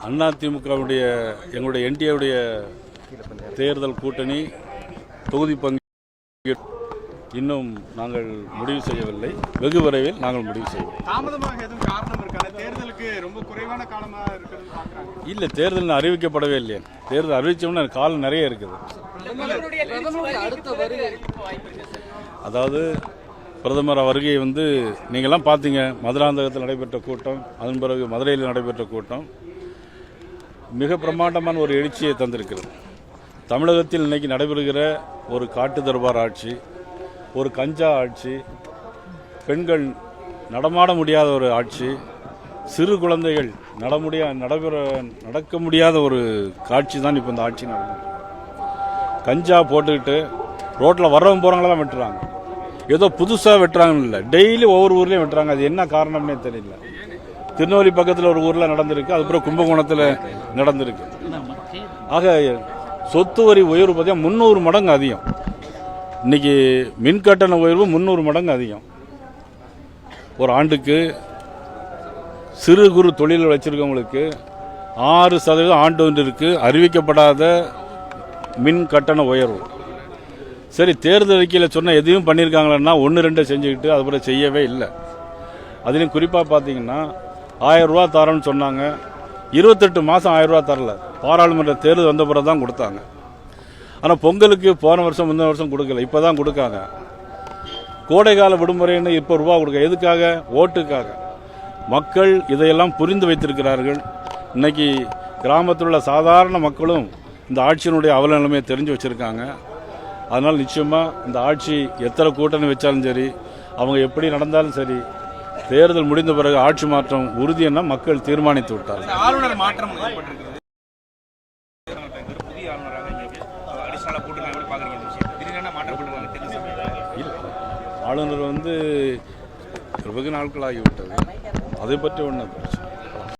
அதிமுகவுடைய எங்களுடைய என்டிஏவுடைய தேர்தல் கூட்டணி தொகுதி பங்கு இன்னும் நாங்கள் முடிவு செய்யவில்லை. வெகு விரைவில் நாங்கள் முடிவு செய்வோம். தாமதமாக எதுவும் காரணம் இருக்காது? தேர்தலுக்கு ரொம்ப குறைவான காலமாக இருக்கிறது பார்க்குறாங்க. இல்லை, தேர்தல் அறிவிக்கப்படவே இல்லையே. தேர்தல் அறிவிச்சோம்னா காலம் நிறைய இருக்குது. அதாவது பிரதமர் வருகையை நீங்கள்லாம் பார்த்தீங்க. மதுராந்தகத்தில் நடைபெற்ற கூட்டம், அதன் பிறகு மதுரையில் நடைபெற்ற கூட்டம் மிக பிரம்மாண்டமான ஒரு எழுச்சியை தந்திருக்கிறது. தமிழகத்தில் இன்னைக்கு நடைபெறுகிற ஒரு காட்டு தர்பார் ஆட்சி, ஒரு கஞ்சா ஆட்சி, பெண்கள் நடமாட முடியாத ஒரு ஆட்சி, சிறு குழந்தைகள் நடக்க முடியாத ஒரு காட்சி தான் இப்போ இந்த ஆட்சி நடக்குது. கஞ்சா போட்டுக்கிட்டு ரோட்டில் வர்றவங்க போகிறவங்களெல்லாம் வெட்டுறாங்க. ஏதோ புதுசாக வெட்டுறாங்கன்னு இல்லை, டெய்லி ஒவ்வொரு ஊர்லேயும் வெட்டுறாங்க. அது என்ன காரணம்னே தெரியல. திருநெல்வேலி பக்கத்தில் ஒரு ஊரில் நடந்திருக்கு, அதுக்கப்புறம் கும்பகோணத்தில் நடந்திருக்கு. ஆக சொத்து வரி உயர்வு பார்த்தீங்கன்னா 300 மடங்கு அதிகம். இன்னைக்கு மின் கட்டண உயர்வு 300 மடங்கு அதிகம். ஒரு ஆண்டுக்கு சிறு குறு தொழில் வச்சிருக்கவங்களுக்கு 6% ஆண்டு ஒன்றிற்கு அறிவிக்கப்படாத மின் கட்டண உயர்வு. சரி, தேர்தல் அறிக்கையில் சொன்ன எதையும் பண்ணியிருக்காங்களன்னா 1-2 செஞ்சுக்கிட்டு அதுபோல் செய்யவே இல்லை. அதுலேயும் குறிப்பாக பார்த்தீங்கன்னா 1000 ரூபா தரேன்னு சொன்னாங்க. 28 மாதம் 1000 ரூபா தரல. பாராளுமன்ற தேர்தல் வந்த பிறகு தான் கொடுத்தாங்க. ஆனால் பொங்கலுக்கு போன வருஷம் முந்தின வருஷம் கொடுக்கல, இப்போ தான் கொடுக்காங்க. கோடைகால விடுமுறைன்னு இப்போ ரூபா கொடுக்க எதுக்காக? ஓட்டுக்காக. மக்கள் இதையெல்லாம் புரிந்து வைத்திருக்கிறார்கள். இன்னைக்கு கிராமத்தில் உள்ள சாதாரண மக்களும் இந்த ஆட்சியினுடைய அவல நிலைமையை தெரிஞ்சு வச்சுருக்காங்க. அதனால் நிச்சயமாக இந்த ஆட்சி எத்தனை கூட்டணி வச்சாலும் சரி, அவங்க எப்படி நடந்தாலும் சரி, தேர்தல் முடிந்த பிறகு ஆட்சி மாற்றம் உறுதி என மக்கள் தீர்மானித்து விட்டார்கள். ஆளுநர் மாற்றம் ஆளுநர் வெகு நாட்கள் ஆகிவிட்டது. அதை பற்றி ஒன்றும் பிரச்சனை